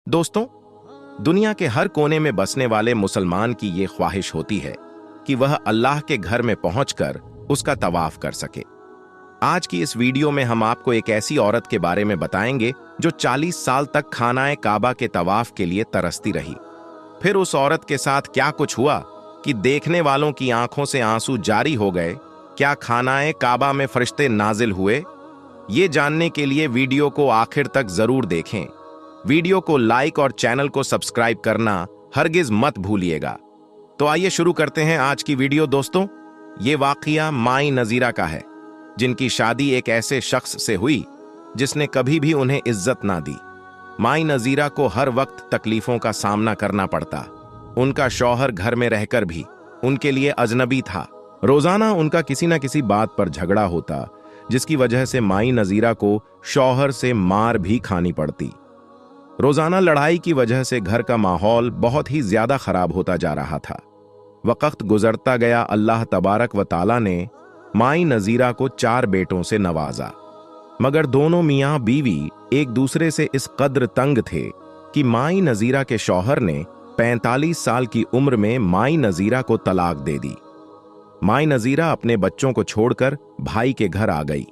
दोस्तों, दुनिया के हर कोने में बसने वाले मुसलमान की ये ख्वाहिश होती है कि वह अल्लाह के घर में पहुंचकर उसका तवाफ कर सके। आज की इस वीडियो में हम आपको एक ऐसी औरत के बारे में बताएंगे जो 40 साल तक खानाए काबा के तवाफ के लिए तरसती रही। फिर उस औरत के साथ क्या कुछ हुआ कि देखने वालों की आंखों से आंसू जारी हो गए। क्या खानाए काबा में फरिश्ते नाजिल हुए? ये जानने के लिए वीडियो को आखिर तक जरूर देखें। वीडियो को लाइक और चैनल को सब्सक्राइब करना हरगिज मत भूलिएगा। तो आइए शुरू करते हैं आज की वीडियो। दोस्तों, ये वाकया माई नजीरा का है, जिनकी शादी एक ऐसे शख्स से हुई जिसने कभी भी उन्हें इज्जत ना दी। माई नजीरा को हर वक्त तकलीफों का सामना करना पड़ता। उनका शौहर घर में रहकर भी उनके लिए अजनबी था। रोजाना उनका किसी न किसी बात पर झगड़ा होता, जिसकी वजह से माई नजीरा को शौहर से मार भी खानी पड़ती। रोजाना लड़ाई की वजह से घर का माहौल बहुत ही ज्यादा खराब होता जा रहा था। वक्त गुजरता गया, अल्लाह तबारक व ताला ने माई नजीरा को 4 बेटों से नवाजा, मगर दोनों मियां बीवी एक दूसरे से इस कद्र तंग थे कि माई नजीरा के शौहर ने 45 साल की उम्र में माई नजीरा को तलाक दे दी। माई नजीरा अपने बच्चों को छोड़कर भाई के घर आ गई।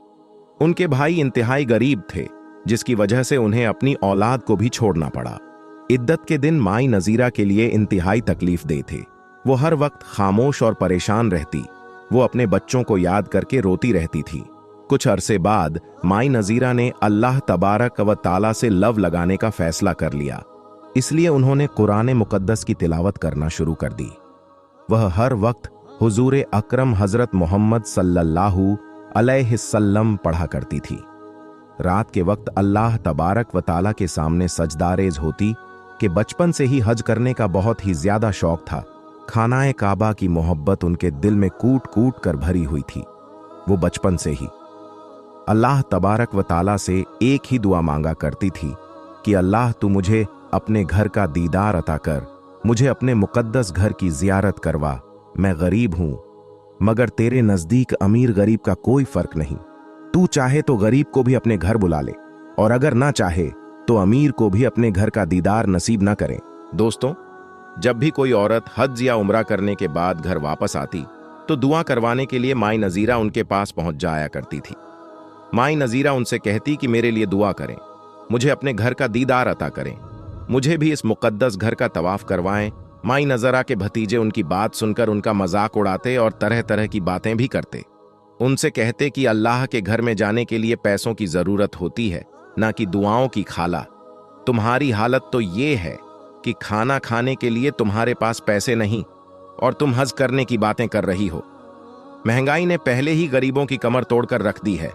उनके भाई इंतहाई गरीब थे, जिसकी वजह से उन्हें अपनी औलाद को भी छोड़ना पड़ा। इद्दत के दिन माई नजीरा के लिए इंतहाई तकलीफ दे थे। वो हर वक्त खामोश और परेशान रहती। वो अपने बच्चों को याद करके रोती रहती थी। कुछ अरसे बाद माई नजीरा ने अल्लाह तबारक व ताला से लव लगाने का फैसला कर लिया। इसलिए उन्होंने कुरान मुकद्दस की तिलावत करना शुरू कर दी। वह हर वक्त हुजूर अकरम हजरत मोहम्मद सल्लल्लाहु अलैहि वसल्लम पढ़ा करती थी। रात के वक्त अल्लाह तबारक व ताला के सामने सजदारेज होती कि बचपन से ही हज करने का बहुत ही ज्यादा शौक था। खानाए काबा की मोहब्बत उनके दिल में कूट कूट कर भरी हुई थी। वो बचपन से ही अल्लाह तबारक व ताला से एक ही दुआ मांगा करती थी कि अल्लाह तू मुझे अपने घर का दीदार अता कर, मुझे अपने मुकद्दस घर की जियारत करवा। मैं गरीब हूं, मगर तेरे नजदीक अमीर गरीब का कोई फर्क नहीं। तू चाहे तो गरीब को भी अपने घर बुला ले, और अगर ना चाहे तो अमीर को भी अपने घर का दीदार नसीब ना करें। दोस्तों, जब भी कोई औरत हज या उम्रा करने के बाद घर वापस आती तो दुआ करवाने के लिए माई नजीरा उनके पास पहुंच जाया करती थी। माई नजीरा उनसे कहती कि मेरे लिए दुआ करें, मुझे अपने घर का दीदार अता करें, मुझे भी इस मुकद्दस घर का तवाफ करवाएं। माई नजरा के भतीजे उनकी बात सुनकर उनका मजाक उड़ाते और तरह तरह की बातें भी करते। उनसे कहते कि अल्लाह के घर में जाने के लिए पैसों की जरूरत होती है, ना कि दुआओं की खाला। तुम्हारी हालत तो ये है कि खाना खाने के लिए तुम्हारे पास पैसे नहीं और तुम हज करने की बातें कर रही हो। महंगाई ने पहले ही गरीबों की कमर तोड़कर रख दी है।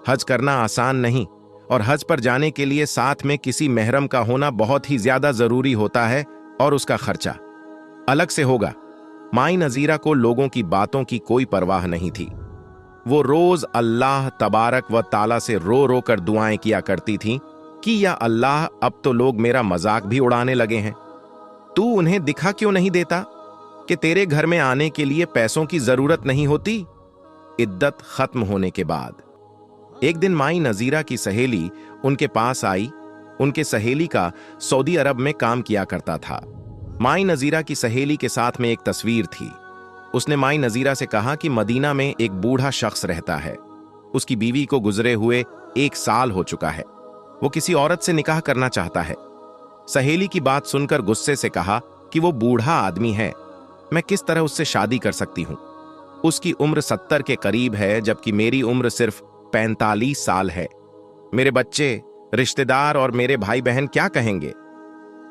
हज करना आसान नहीं, और हज पर जाने के लिए साथ में किसी महरम का होना बहुत ही ज्यादा जरूरी होता है, और उसका खर्चा अलग से होगा। माई नजीरा को लोगों की बातों की कोई परवाह नहीं थी। वो रोज अल्लाह तबारक व ताला से रो रो कर दुआएं किया करती थीं कि या अल्लाह, अब तो लोग मेरा मजाक भी उड़ाने लगे हैं। तू उन्हें दिखा क्यों नहीं देता कि तेरे घर में आने के लिए पैसों की जरूरत नहीं होती। इद्दत खत्म होने के बाद एक दिन माई नजीरा की सहेली उनके पास आई। उनके सहेली का सऊदी अरब में काम किया करता था। माई नजीरा की सहेली के साथ में एक तस्वीर थी। उसने माई नजीरा से कहा कि मदीना में एक बूढ़ा शख्स रहता है। उसकी बीवी को गुजरे हुए 1 साल हो चुका है। वो किसी औरत से निकाह करना चाहता है। सहेली की बात सुनकर गुस्से से कहा कि वो बूढ़ा आदमी है, मैं किस तरह उससे शादी कर सकती हूं। उसकी उम्र 70 के करीब है, जबकि मेरी उम्र सिर्फ 45 साल है। मेरे बच्चे, रिश्तेदार और मेरे भाई बहन क्या कहेंगे।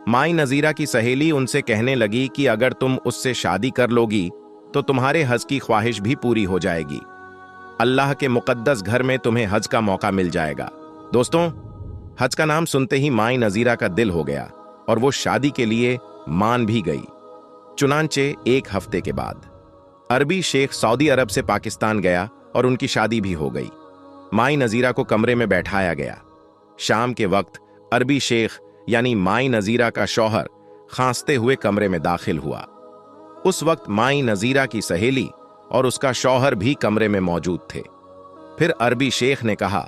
माई नजीरा की सहेली उनसे कहने लगी कि अगर तुम उससे शादी कर लोगी तो तुम्हारे हज की ख्वाहिश भी पूरी हो जाएगी। अल्लाह के मुकद्दस घर में तुम्हें हज का मौका मिल जाएगा। दोस्तों, हज का नाम सुनते ही माई नजीरा का दिल हो गया और वो शादी के लिए मान भी गई। चुनांचे 1 हफ्ते के बाद अरबी शेख सऊदी अरब से पाकिस्तान गया और उनकी शादी भी हो गई। माई नजीरा को कमरे में बैठाया गया। शाम के वक्त अरबी शेख यानी माई नजीरा का शौहर खांसते हुए कमरे में दाखिल हुआ। उस वक्त माई नजीरा की सहेली और उसका शौहर भी कमरे में मौजूद थे। फिर अरबी शेख ने कहा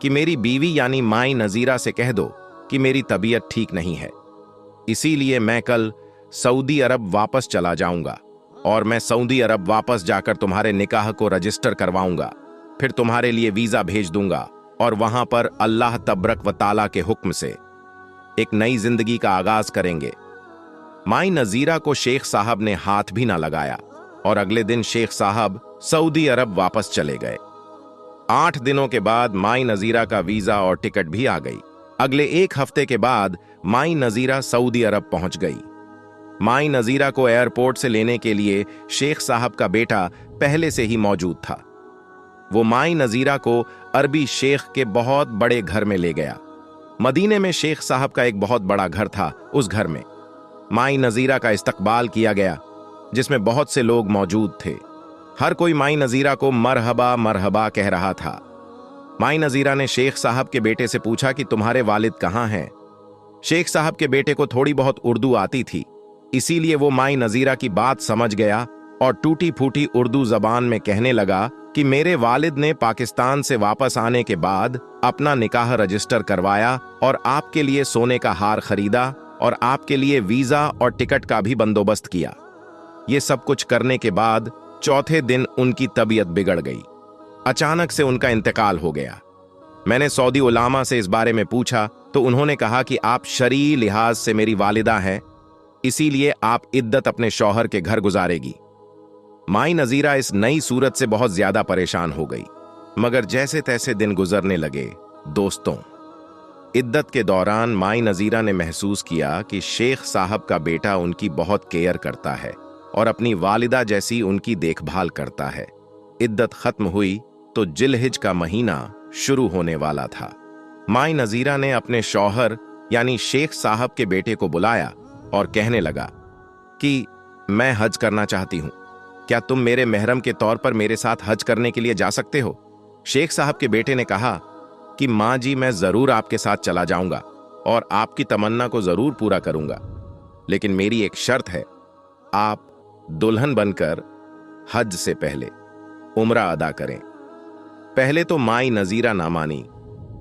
कि मेरी बीवी यानी माई नजीरा से कह दो कि मेरी तबीयत ठीक नहीं है, इसीलिए मैं कल सऊदी अरब वापस चला जाऊंगा और मैं सऊदी अरब वापस जाकर तुम्हारे निकाह को रजिस्टर करवाऊंगा, फिर तुम्हारे लिए वीजा भेज दूंगा और वहां पर अल्लाह तबरक व ताला के हुक्म से एक नई जिंदगी का आगाज करेंगे। माई नजीरा को शेख साहब ने हाथ भी ना लगाया और अगले दिन शेख साहब सऊदी अरब वापस चले गए। 8 दिनों के बाद माई नजीरा का वीजा और टिकट भी आ गई। अगले 1 हफ्ते के बाद माई नजीरा सऊदी अरब पहुंच गई। माई नजीरा को एयरपोर्ट से लेने के लिए शेख साहब का बेटा पहले से ही मौजूद था। वो माई नजीरा को अरबी शेख के बहुत बड़े घर में ले गया। मदीने में शेख साहब का एक बहुत बड़ा घर था। उस घर में माई नजीरा का इस्तकबाल किया गया, जिसमें बहुत से लोग मौजूद थे। हर कोई माई नजीरा को मरहबा मरहबा कह रहा था। माई नजीरा ने शेख साहब के बेटे से पूछा कि तुम्हारे वालिद कहाँ हैं। शेख साहब के बेटे को थोड़ी बहुत उर्दू आती थी, इसीलिए वो माई नजीरा की बात समझ गया और टूटी फूटी उर्दू जबान में कहने लगा कि मेरे वालिद ने पाकिस्तान से वापस आने के बाद अपना निकाह रजिस्टर करवाया और आपके लिए सोने का हार खरीदा और आपके लिए वीजा और टिकट का भी बंदोबस्त किया। ये सब कुछ करने के बाद चौथे दिन उनकी तबीयत बिगड़ गई। अचानक से उनका इंतकाल हो गया। मैंने सऊदी उलामा से इस बारे में पूछा तो उन्होंने कहा कि आप शरई लिहाज से मेरी वालिदा हैं, इसीलिए आप इद्दत अपने शौहर के घर गुजारेगी। माई नजीरा इस नई सूरत से बहुत ज्यादा परेशान हो गई, मगर जैसे तैसे दिन गुजरने लगे। दोस्तों, इद्दत के दौरान माई नजीरा ने महसूस किया कि शेख साहब का बेटा उनकी बहुत केयर करता है और अपनी वालिदा जैसी उनकी देखभाल करता है। इद्दत खत्म हुई तो जिलहिज का महीना शुरू होने वाला था। माई नजीरा ने अपने शौहर यानी शेख साहब के बेटे को बुलाया और कहने लगा कि मैं हज करना चाहती हूं, क्या तुम मेरे महरम के तौर पर मेरे साथ हज करने के लिए जा सकते हो? शेख साहब के बेटे ने कहा कि मां जी, मैं जरूर आपके साथ चला जाऊंगा और आपकी तमन्ना को जरूर पूरा करूंगा, लेकिन मेरी एक शर्त है, आप दुल्हन बनकर हज से पहले उम्रा अदा करें। पहले तो माई नजीरा ना मानी,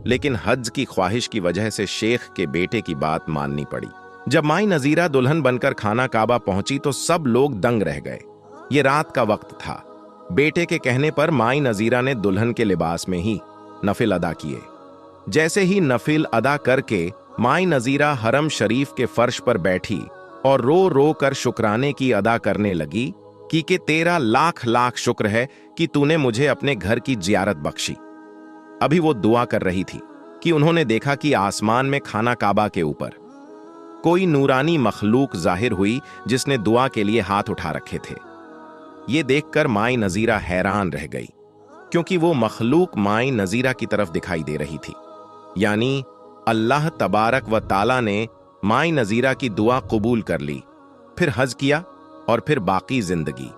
लेकिन हज की ख्वाहिश की वजह से शेख के बेटे की बात माननी पड़ी। जब माई नजीरा दुल्हन बनकर खाना काबा पहुंची तो सब लोग दंग रह गए। ये रात का वक्त था। बेटे के कहने पर माई नजीरा ने दुल्हन के लिबास में ही नफिल अदा किए। जैसे ही नफिल अदा करके माई नजीरा हरम शरीफ के फर्श पर बैठी और रो रो कर शुक्राने की अदा करने लगी कि तेरा लाख लाख शुक्र है कि तूने मुझे अपने घर की जियारत बख्शी। अभी वो दुआ कर रही थी कि उन्होंने देखा कि आसमान में खाना काबा के ऊपर कोई नूरानी मखलूक जाहिर हुई, जिसने दुआ के लिए हाथ उठा रखे थे। ये देखकर माई नजीरा हैरान रह गई, क्योंकि वो मखलूक माई नजीरा की तरफ दिखाई दे रही थी। यानी अल्लाह तबारक व ताला ने माई नजीरा की दुआ कबूल कर ली, फिर हज किया और फिर बाकी जिंदगी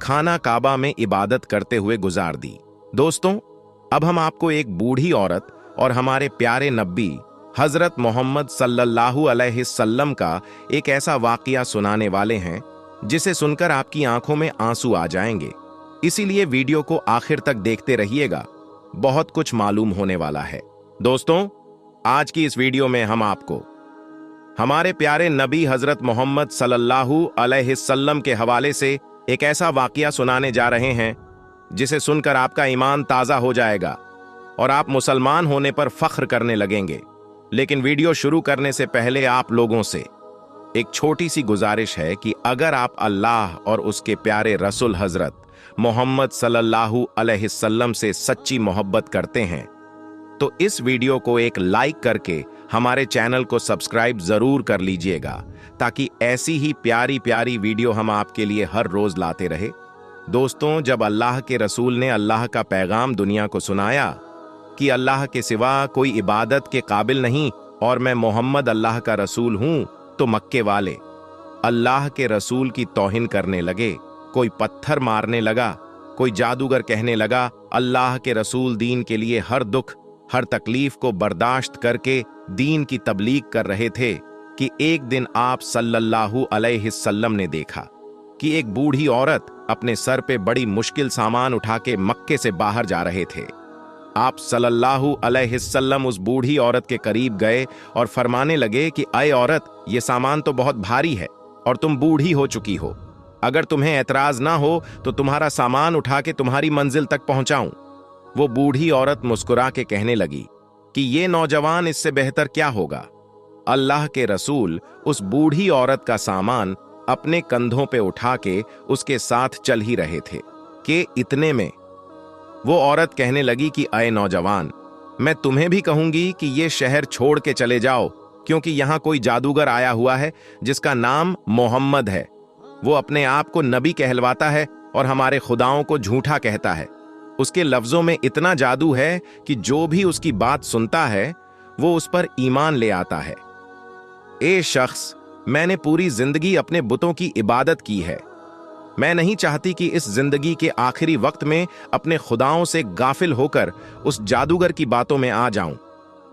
खाना काबा में इबादत करते हुए गुजार दी। दोस्तों, अब हम आपको एक बूढ़ी औरत और हमारे प्यारे नबी हजरत मोहम्मद सल्लल्लाहु अलैहि वसल्लम का एक ऐसा वाकया सुनाने वाले हैं जिसे सुनकर आपकी आंखों में आंसू आ जाएंगे। इसीलिए वीडियो को आखिर तक देखते रहिएगा, बहुत कुछ मालूम होने वाला है। दोस्तों, आज की इस वीडियो में हम आपको हमारे प्यारे नबी हजरत मोहम्मद सल्लल्लाहु अलैहि वसल्लम के हवाले से एक ऐसा वाकया सुनाने जा रहे हैं जिसे सुनकर आपका ईमान ताज़ा हो जाएगा और आप मुसलमान होने पर फख्र करने लगेंगे। लेकिन वीडियो शुरू करने से पहले आप लोगों से एक छोटी सी गुजारिश है कि अगर आप अल्लाह और उसके प्यारे रसूल हजरत मोहम्मद सल्लल्लाहु अलैहि वसल्लम से सच्ची मोहब्बत करते हैं तो इस वीडियो को एक लाइक करके हमारे चैनल को सब्सक्राइब जरूर कर लीजिएगा, ताकि ऐसी ही प्यारी प्यारी वीडियो हम आपके लिए हर रोज लाते रहे। दोस्तों, जब अल्लाह के रसूल ने अल्लाह का पैगाम दुनिया को सुनाया कि अल्लाह के सिवा कोई इबादत के काबिल नहीं और मैं मोहम्मद अल्लाह का रसूल हूं, तो मक्के वाले अल्लाह के रसूल की तौहीन करने लगे। कोई पत्थर मारने लगा, कोई जादूगर कहने लगा अल्लाह के रसूल दीन के लिए हर दुख हर तकलीफ को बर्दाश्त करके दीन की तबलीग कर रहे थे कि एक दिन आप सल्लल्लाहु अलैहि वसल्लम ने देखा कि एक बूढ़ी औरत अपने सर पे बड़ी मुश्किल सामान उठा के मक्के से बाहर जा रहे थे। आप सल्लल्लाहु अलैहि वसल्लम उस बूढ़ी औरत के करीब गए और फरमाने लगे कि अय औरत, ये सामान तो बहुत भारी है और तुम बूढ़ी हो चुकी हो। अगर तुम्हें एतराज ना हो तो तुम्हारा सामान उठा के तुम्हारी मंजिल तक पहुंचाऊं। वो बूढ़ी औरत मुस्कुरा के कहने लगी कि ये नौजवान इससे बेहतर क्या होगा। अल्लाह के रसूल उस बूढ़ी औरत का सामान अपने कंधों पे उठा के उसके साथ चल ही रहे थे कि इतने में वो औरत कहने लगी कि अय नौजवान, मैं तुम्हें भी कहूंगी कि ये शहर छोड़ के चले जाओ, क्योंकि यहां कोई जादूगर आया हुआ है जिसका नाम मोहम्मद है। वो अपने आप को नबी कहलवाता है और हमारे खुदाओं को झूठा कहता है। उसके लफ्जों में इतना जादू है कि जो भी उसकी बात सुनता है वो उस पर ईमान ले आता है। ए शख्स, मैंने पूरी जिंदगी अपने बुतों की इबादत की है। मैं नहीं चाहती कि इस जिंदगी के आखिरी वक्त में अपने खुदाओं से गाफिल होकर उस जादूगर की बातों में आ जाऊं।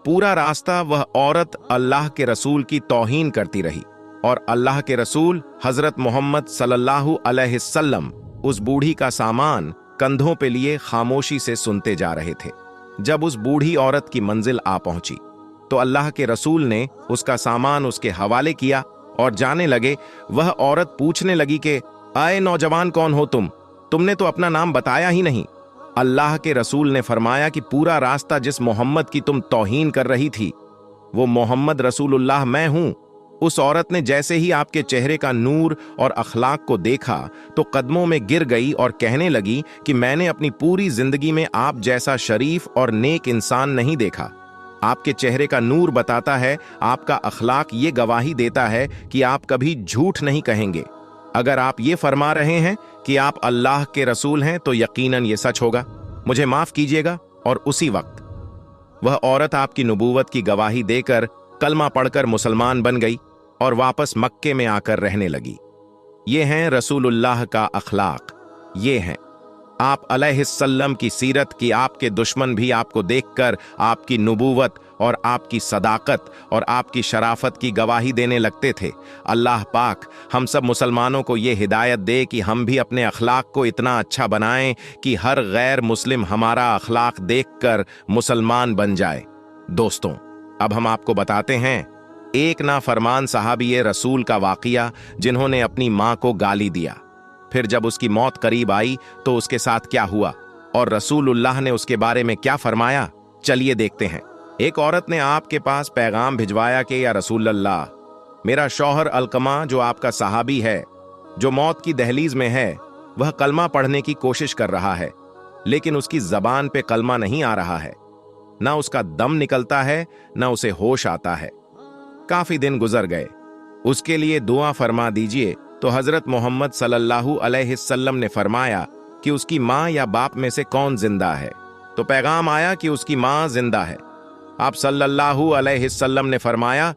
पूरा रास्ता वह औरत अल्लाह के रसूल की तौहीन करती रही और अल्लाह के रसूल हजरत मोहम्मद सल्लल्लाहु अलैहि वसल्लम उस बूढ़ी का सामान कंधों पे लिए खामोशी से सुनते जा रहे थे। जब उस बूढ़ी औरत की मंजिल आ पहुंची तो अल्लाह के रसूल ने उसका सामान उसके हवाले किया और जाने लगे। वह औरत पूछने लगी कि आए नौजवान, कौन हो तुम? तुमने तो अपना नाम बताया ही नहीं। अल्लाह के रसूल ने फरमाया कि पूरा रास्ता जिस मोहम्मद की तुम तौहीन कर रही थी वो मोहम्मद रसूलुल्लाह मैं हूं। उस औरत ने जैसे ही आपके चेहरे का नूर और अखलाक को देखा तो कदमों में गिर गई और कहने लगी कि मैंने अपनी पूरी जिंदगी में आप जैसा शरीफ और नेक इंसान नहीं देखा। आपके चेहरे का नूर बताता है, आपका अखलाक ये गवाही देता है कि आप कभी झूठ नहीं कहेंगे। अगर आप ये फरमा रहे हैं कि आप अल्लाह के रसूल हैं तो यकीनन ये सच होगा। मुझे माफ कीजिएगा। और उसी वक्त वह औरत आपकी नबूवत की गवाही देकर कलमा पढ़कर मुसलमान बन गई और वापस मक्के में आकर रहने लगी। ये हैं रसूलुल्लाह का अखलाक। ये हैं आप अलैहिस्सल्लम की सीरत की आपके दुश्मन भी आपको देखकर आपकी नबूवत और आपकी सदाकत और आपकी शराफत की गवाही देने लगते थे। अल्लाह पाक हम सब मुसलमानों को ये हिदायत दे कि हम भी अपने अखलाक को इतना अच्छा बनाएं कि हर गैर मुस्लिम हमारा अखलाक देखकर मुसलमान बन जाए। दोस्तों, अब हम आपको बताते हैं एक नाफरमान सहाबी रसूल का वाक़िया जिन्होंने अपनी मां को गाली दिया। फिर जब उसकी मौत करीब आई तो उसके साथ क्या हुआ और रसूलुल्लाह ने उसके बारे में क्या फरमाया, चलिए देखते हैं। एक औरत ने आपके पास पैगाम भिजवाया कि या रसूलल्लाह, मेरा शौहर अलकमा जो आपका सहाबी है, जो मौत की दहलीज में है, वह कलमा पढ़ने की कोशिश कर रहा है लेकिन उसकी जबान पे कलमा नहीं आ रहा है। ना उसका दम निकलता है ना उसे होश आता है। काफी दिन गुजर गए। उसके लिए दुआ फरमा दीजिए। तो हजरत मोहम्मद सल्लल्लाहु अलैहि वसल्लम ने फरमाया कि उसकी माँ या बाप में से कौन जिंदा है। तो पैगाम आया कि उसकी माँ जिंदा है। आप सल्लल्लाहु अलैहि वसल्लम ने फरमाया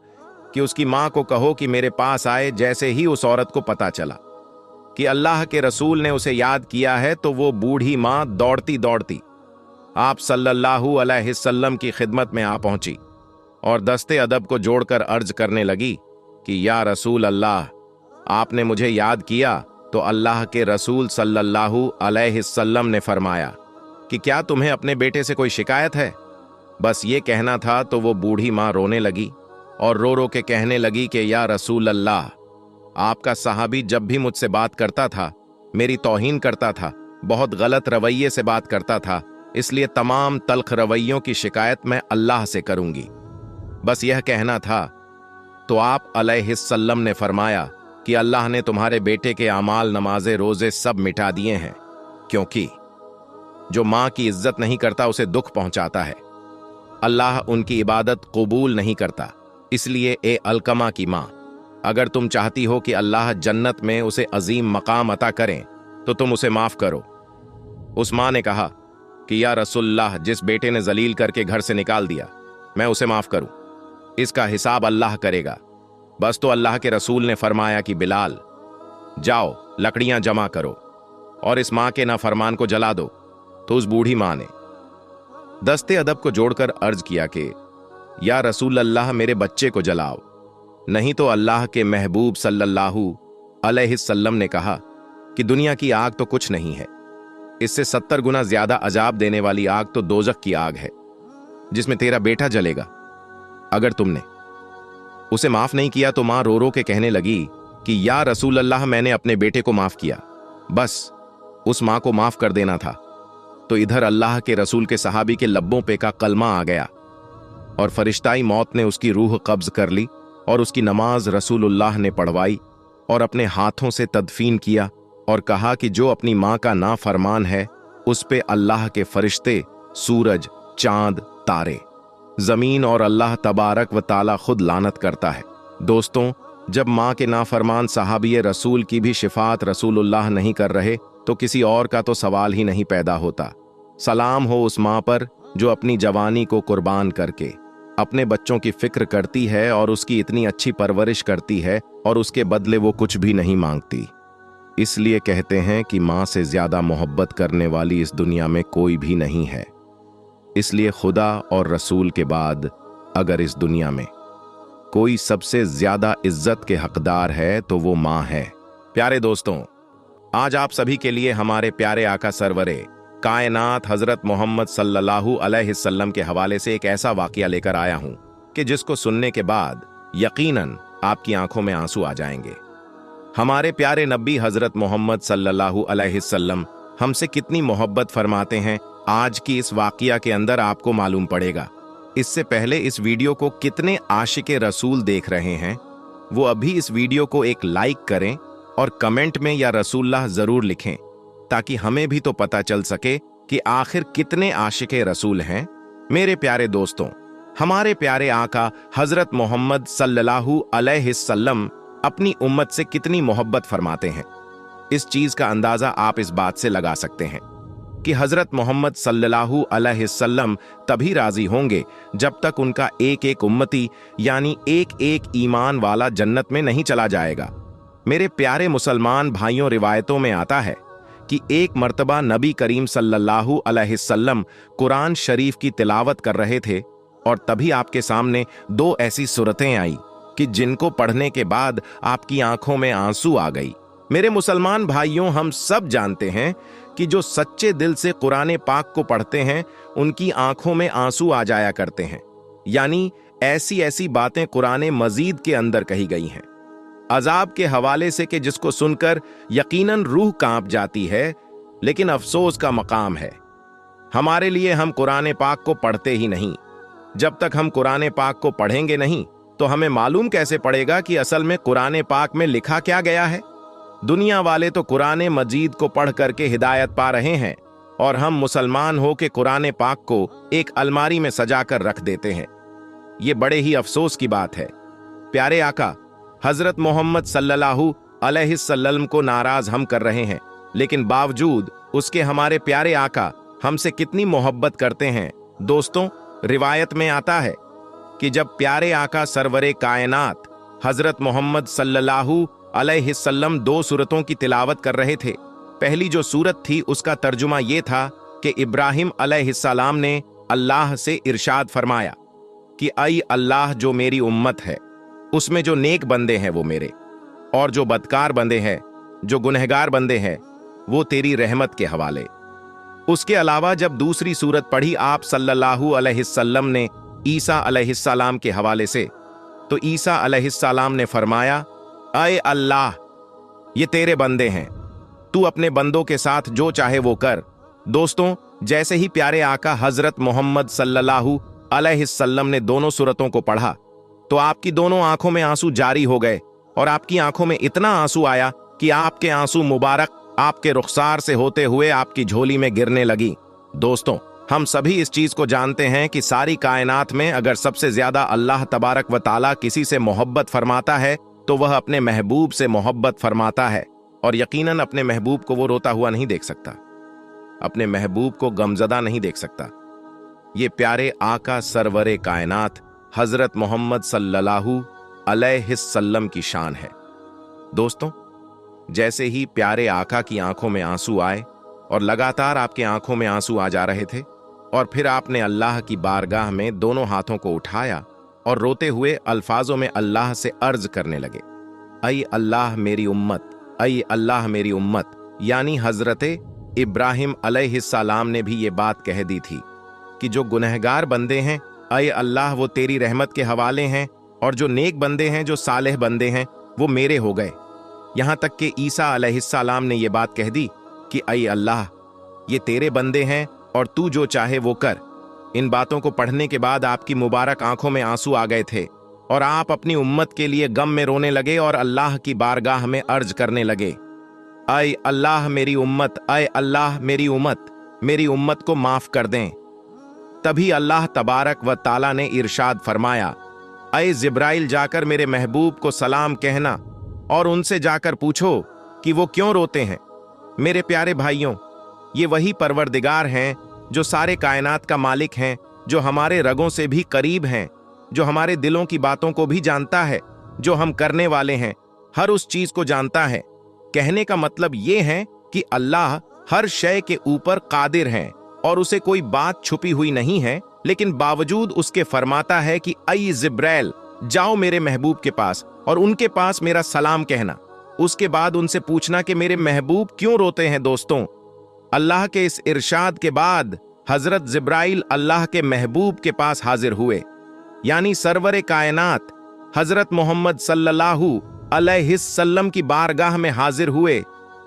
कि उसकी माँ को कहो कि मेरे पास आए। जैसे ही उस औरत को पता चला कि अल्लाह के रसूल ने उसे याद किया है तो वो बूढ़ी माँ दौड़ती दौड़ती आप सल्लल्लाहु अलैहि वसल्लम की खिदमत में आ पहुंची और दस्ते अदब को जोड़कर अर्ज करने लगी कि या रसूल अल्लाह, आपने मुझे याद किया। तो अल्लाह के रसूल सल्लल्लाहु अलैहि वसल्लम ने फरमाया कि क्या तुम्हें अपने बेटे से कोई शिकायत है? बस ये कहना था तो वो बूढ़ी माँ रोने लगी और रो रो के कहने लगी कि या रसूल अल्लाह, आपका सहाबी जब भी मुझसे बात करता था मेरी तौहीन करता था, बहुत गलत रवैये से बात करता था, इसलिए तमाम तल्ख रवैयों की शिकायत मैं अल्लाह से करूंगी। बस यह कहना था। तो आप अलैहिस्सल्लम ने फरमाया कि अल्लाह ने तुम्हारे बेटे के अमाल, नमाजे, रोजे सब मिटा दिए हैं, क्योंकि जो माँ की इज्जत नहीं करता उसे दुख पहुंचाता है। अल्लाह उनकी इबादत कबूल नहीं करता। इसलिए ए अलकमा की माँ, अगर तुम चाहती हो कि अल्लाह जन्नत में उसे अजीम मकाम अता करें तो तुम उसे माफ करो। उस माँ ने कहा कि या रसूलल्लाह, जिस बेटे ने जलील करके घर से निकाल दिया मैं उसे माफ करूं, इसका हिसाब अल्लाह करेगा। बस तो अल्लाह के रसूल ने फरमाया कि बिलाल, जाओ लकड़ियां जमा करो और इस माँ के नाफरमान को जला दो। तो उस बूढ़ी माँ ने दस्ते अदब को जोड़कर अर्ज किया कि या रसूल अल्लाह, मेरे बच्चे को जलाओ, नहीं तो अल्लाह के महबूब सल्लल्लाहु अलैहि वसल्लम ने कहा कि दुनिया की आग तो कुछ नहीं है, इससे 70 गुना ज्यादा अजाब देने वाली आग तो दोजख की आग है, जिसमें तेरा बेटा जलेगा। अगर तुमने उसे माफ नहीं किया तो मां रो रो के कहने लगी कि या रसूल अल्लाह, मैंने अपने बेटे को माफ किया, बस उस मां को माफ कर देना था। तो इधर अल्लाह के रसूल के सहाबी के लब्बों पे का कलमा आ गया और फरिश्ताई मौत ने उसकी रूह कब्ज कर ली और उसकी नमाज रसूलुल्लाह ने पढ़वाई और अपने हाथों से तदफीन किया और कहा कि जो अपनी मां का नाफरमान है उस पे अल्लाह के फरिश्ते, सूरज, चांद, तारे, जमीन और अल्लाह तबारक व ताला खुद लानत करता है। दोस्तों, जब मां के नाफरमान सहाबी रसूल की भी शिफात रसूलुल्लाह नहीं कर रहे तो किसी और का तो सवाल ही नहीं पैदा होता। सलाम हो उस मां पर जो अपनी जवानी को कुर्बान करके अपने बच्चों की फिक्र करती है और उसकी इतनी अच्छी परवरिश करती है और उसके बदले वो कुछ भी नहीं मांगती। इसलिए कहते हैं कि मां से ज्यादा मोहब्बत करने वाली इस दुनिया में कोई भी नहीं है। इसलिए खुदा और रसूल के बाद अगर इस दुनिया में कोई सबसे ज्यादा इज्जत के हकदार है तो वो मां है। प्यारे दोस्तों, आज आप सभी के लिए हमारे प्यारे आका सरवरे कायनात हजरत मोहम्मद सल्लल्लाहु अलैहि वसल्लम के हवाले से एक ऐसा वाकया लेकर आया हूं कि जिसको सुनने के बाद यकीनन आपकी आंखों में आंसू आ जाएंगे। हमारे प्यारे नबी हजरत मोहम्मद सल्लल्लाहु अलैहि वसल्लम हमसे कितनी मोहब्बत फरमाते हैं, आज की इस वाकया के अंदर आपको मालूम पड़ेगा। इससे पहले इस वीडियो को कितने आशिके रसूल देख रहे हैं, वो अभी इस वीडियो को एक लाइक करें और कमेंट में या रसूलल्लाह जरूर लिखें, ताकि हमें भी तो पता चल सके कि आखिर कितने आशिके रसूल हैं। मेरे प्यारे दोस्तों, हमारे प्यारे आका हजरत मोहम्मद सल्लल्लाहु अलैहि वसल्लम अपनी उम्मत से कितनी मोहब्बत फरमाते हैं। इस चीज का अंदाजा आप इस बात से लगा सकते हैं कि हजरत मोहम्मद सल्लल्लाहु अलैहि वसल्लम तभी राजी होंगे जब तक उनका एक एक उम्मती यानी एक एक ईमान वाला जन्नत में नहीं चला जाएगा। मेरे प्यारे मुसलमान भाइयों, रिवायतों में आता है कि एक मर्तबा नबी करीम सल्लल्लाहु अलैहि वसल्लम कुरान शरीफ की तिलावत कर रहे थे और तभी आपके सामने दो ऐसी सूरतें आई कि जिनको पढ़ने के बाद आपकी आंखों में आंसू आ गई। मेरे मुसलमान भाइयों, हम सब जानते हैं कि जो सच्चे दिल से कुरान पाक को पढ़ते हैं उनकी आंखों में आंसू आ जाया करते हैं। यानी ऐसी ऐसी बातें कुरान मजीद के अंदर कही गई हैं अजाब के हवाले से कि जिसको सुनकर यकीनन रूह कांप जाती है। लेकिन अफसोस का मकाम है हमारे लिए, हम कुरान पाक को पढ़ते ही नहीं। जब तक हम कुरान पाक को पढ़ेंगे नहीं तो हमें मालूम कैसे पड़ेगा कि असल में कुरान पाक में लिखा क्या गया है। दुनिया वाले तो कुरान मजीद को पढ़ करके हिदायत पा रहे हैं और हम मुसलमान हो के कुरान पाक को एक अलमारी में सजा कर रख देते हैं। ये बड़े ही अफसोस की बात है। प्यारे आका हजरत मोहम्मद सल्लल्लाहु अलैहि वसल्लम को नाराज हम कर रहे हैं, लेकिन बावजूद उसके हमारे प्यारे आका हमसे कितनी मोहब्बत करते हैं। दोस्तों, रिवायत में आता है कि जब प्यारे आका सरवरे कायनात हजरत मोहम्मद सल्लल्लाहु अलैहि वसल्लम दो सूरतों की तिलावत कर रहे थे। पहली जो सूरत थी उसका तर्जुमा ये था कि इब्राहिम अलैहिस्सलाम ने अल्लाह से इरशाद फरमाया कि ऐ अल्लाह, जो मेरी उम्मत है उसमें जो नेक बंदे हैं वो मेरे, और जो बदकार बंदे हैं, जो गुनहगार बंदे हैं, वो तेरी रहमत के हवाले। उसके अलावा जब दूसरी सूरत पढ़ी आप सल्लल्लाहु अलैहि वसल्लम ने ईसा अलैहिस्सलाम के हवाले से, तो ईसा अलैहिस्सलाम ने फरमाया, ऐ अल्लाह, ये तेरे बंदे हैं, तू अपने बंदों के साथ जो चाहे वो कर। दोस्तों, जैसे ही प्यारे आका हजरत मोहम्मद सल्लल्लाहु अलैहि वसल्लम ने दोनों सूरतों को पढ़ा तो आपकी दोनों आंखों में आंसू जारी हो गए और आपकी आंखों में इतना आंसू आया कि आपके आंसू मुबारक आपके रुखसार से होते हुए आपकी झोली में गिरने लगी। दोस्तों, हम सभी इस चीज को जानते हैं कि सारी कायनात में अगर सबसे ज्यादा अल्लाह तबारक व ताला किसी से मोहब्बत फरमाता है तो वह अपने महबूब से मोहब्बत फरमाता है। और यकीनन अपने महबूब को वो रोता हुआ नहीं देख सकता, अपने महबूब को गमजदा नहीं देख सकता। ये प्यारे आका सरवरे कायनात हजरत मोहम्मद सल्लल्लाहु अलैहि वसल्लम की शान है। दोस्तों, जैसे ही प्यारे आका की आंखों में आंसू आए और लगातार आपके आंखों में आंसू आ जा रहे थे और फिर आपने अल्लाह की बारगाह में दोनों हाथों को उठाया और रोते हुए अल्फाजों में अल्लाह से अर्ज करने लगे, ऐ अल्लाह मेरी उम्मत, ऐ अल्लाह मेरी उम्मत, यानी हजरते इब्राहिम अलैहिस्सलाम ने भी ये बात कह दी थी कि जो गुनहगार बंदे हैं, अय अल्लाह वो तेरी रहमत के हवाले हैं, और जो नेक बंदे हैं, जो सालेह बंदे हैं, वो मेरे हो गए। यहाँ तक कि ईसा अलैहिस्सलाम ने ये बात कह दी कि अय अल्लाह ये तेरे बंदे हैं और तू जो चाहे वो कर। इन बातों को पढ़ने के बाद आपकी मुबारक आंखों में आंसू आ गए थे और आप अपनी उम्मत के लिए गम में रोने लगे और अल्लाह की बारगाह में अर्ज करने लगे, अय अल्लाह मेरी उम्मत, अय अल्लाह मेरी उम्मत को माफ कर दें। तभी अल्लाह तबारक व ताला ने इरशाद फरमाया, अय जिब्राइल जाकर मेरे महबूब को सलाम कहना और उनसे जाकर पूछो कि वो क्यों रोते हैं। मेरे प्यारे भाइयों, ये वही परवरदिगार हैं जो सारे कायनात का मालिक हैं, जो हमारे रगों से भी करीब हैं, जो हमारे दिलों की बातों को भी जानता है, जो हम करने वाले हैं हर उस चीज को जानता है। कहने का मतलब ये है कि अल्लाह हर शय के ऊपर कादिर है और उसे कोई बात छुपी हुई नहीं है, लेकिन बावजूद उसके फरमाता है कि अय जिब्राइल जाओ मेरे महबूब के पास और उनके पास मेरा सलाम कहना। उसके बाद उनसे पूछना कि मेरे महबूब क्यों रोते हैं। दोस्तों, अल्लाह के इस इरशाद के बाद हजरत जिब्राइल अल्लाह के महबूब के पास हाजिर हुए, यानी सरवरे कायनात हजरत मोहम्मद सल्लल्लाहु अलैहिस्सल्लम की बारगाह में हाजिर हुए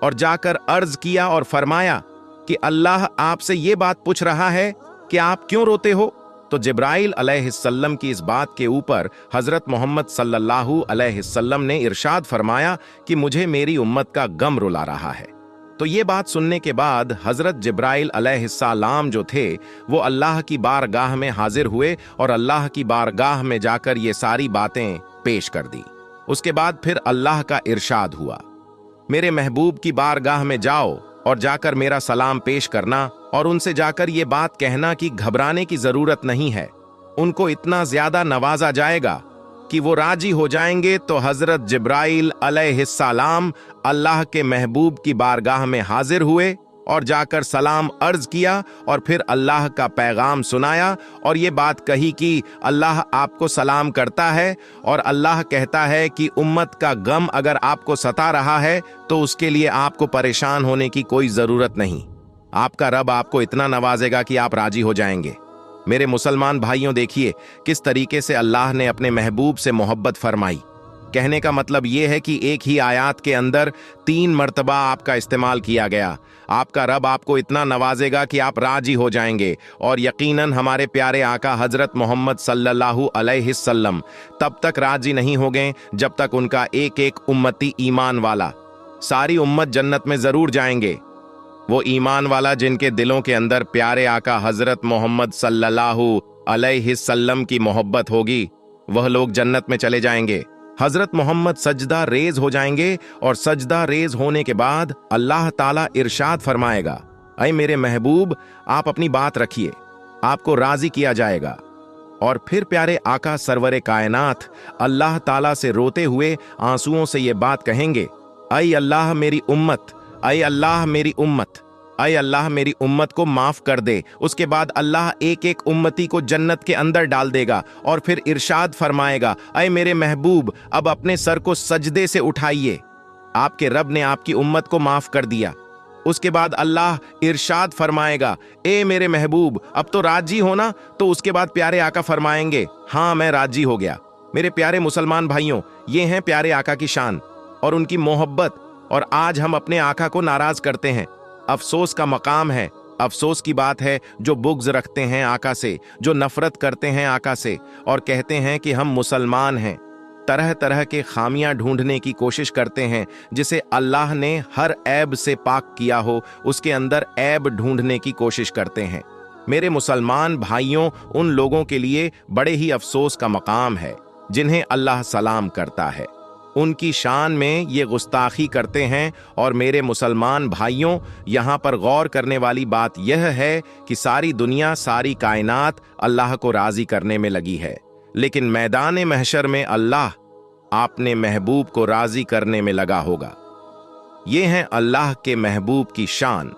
और जाकर अर्ज किया और फरमाया कि अल्लाह आपसे ये बात पूछ रहा है कि आप क्यों रोते हो। तो जिब्राइल अलैहिस्सल्लम की इस बात के ऊपर हजरत मोहम्मद सल्लल्लाहु अलैहिस्सल्लम ने इरशाद फरमाया कि मुझे मेरी उम्मत का गम रुला रहा है। तो ये बात सुनने के बाद हजरत जिब्राइल अलैहिस्सलाम जो थे वो अल्लाह की बारगाह में हाजिर हुए और अल्लाह की बारगाह में जाकर ये सारी बातें पेश कर दी। उसके बाद फिर अल्लाह का इरशाद हुआ, मेरे महबूब की बारगाह में जाओ और जाकर मेरा सलाम पेश करना और उनसे जाकर ये बात कहना कि घबराने की जरूरत नहीं है, उनको इतना ज्यादा नवाजा जाएगा कि वो राजी हो जाएंगे। तो हजरत जिब्राइल अलैहिस्सलाम अल्लाह के महबूब की बारगाह में हाजिर हुए और जाकर सलाम अर्ज किया और फिर अल्लाह का पैगाम सुनाया और ये बात कही कि अल्लाह आपको सलाम करता है और अल्लाह कहता है कि उम्मत का गम अगर आपको सता रहा है तो उसके लिए आपको परेशान होने की कोई जरूरत नहीं। आपका रब आपको इतना नवाजेगा कि आप राजी हो जाएंगे। मेरे मुसलमान भाइयों, देखिए किस तरीके से अल्लाह ने अपने महबूब से मोहब्बत फरमाई। कहने का मतलब यह है कि एक ही आयत के अंदर 3 मर्तबा आपका इस्तेमाल किया गया। आपका रब आपको इतना नवाजेगा कि आप राजी हो जाएंगे। और यकीनन हमारे प्यारे आका हजरत मोहम्मद सल्लल्लाहु अलैहिस्सल्लम तब तक राजी नहीं हो गए जब तक उनका एक एक उम्मती ईमान वाला, सारी उम्मत जन्नत में जरूर जाएंगे। वो ईमान वाला जिनके दिलों के अंदर प्यारे आका हजरत मोहम्मद सल्लल्लाहु अलैहिस्सल्लम की मोहब्बत होगी, वह लोग जन्नत में चले जाएंगे। हजरत मोहम्मद सजदा रेज हो जाएंगे और सजदा रेज होने के बाद अल्लाह ताला इरशाद फरमाएगा, ऐ मेरे महबूब आप अपनी बात रखिए, आपको राजी किया जाएगा। और फिर प्यारे आका सरवरे कायनात अल्लाह ताला से रोते हुए आंसुओं से ये बात कहेंगे, ऐ अल्लाह मेरी उम्मत, ऐ अल्लाह मेरी उम्मत, ऐ अल्लाह मेरी उम्मत को माफ कर दे। उसके बाद अल्लाह एक एक उम्मती को जन्नत के अंदर डाल देगा और फिर इरशाद फरमाएगा, ऐ मेरे महबूब अब अपने सर को सजदे से उठाइए, आपके रब ने आपकी उम्मत को माफ कर दिया। उसके बाद अल्लाह इरशाद फरमाएगा, ए मेरे महबूब अब तो राजी हो ना। तो उसके बाद प्यारे आका फरमाएंगे, हाँ मैं राजी हो गया। मेरे प्यारे मुसलमान भाइयों, ये हैं प्यारे आका की शान और उनकी मोहब्बत। और आज हम अपने आका को नाराज करते हैं। अफसोस का मकाम है, अफसोस की बात है जो बुग़्ज़ रखते हैं आका से, जो नफरत करते हैं आका से और कहते हैं कि हम मुसलमान हैं। तरह तरह के खामियां ढूंढने की कोशिश करते हैं, जिसे अल्लाह ने हर ऐब से पाक किया हो उसके अंदर ऐब ढूंढने की कोशिश करते हैं। मेरे मुसलमान भाइयों, उन लोगों के लिए बड़े ही अफसोस का मकाम है जिन्हें अल्लाह सलाम करता है, उनकी शान में ये गुस्ताखी करते हैं। और मेरे मुसलमान भाइयों, यहाँ पर गौर करने वाली बात यह है कि सारी दुनिया, सारी कायनात अल्लाह को राजी करने में लगी है, लेकिन मैदान महशर में अल्लाह आपने महबूब को राजी करने में लगा होगा। ये हैं अल्लाह के महबूब की शान।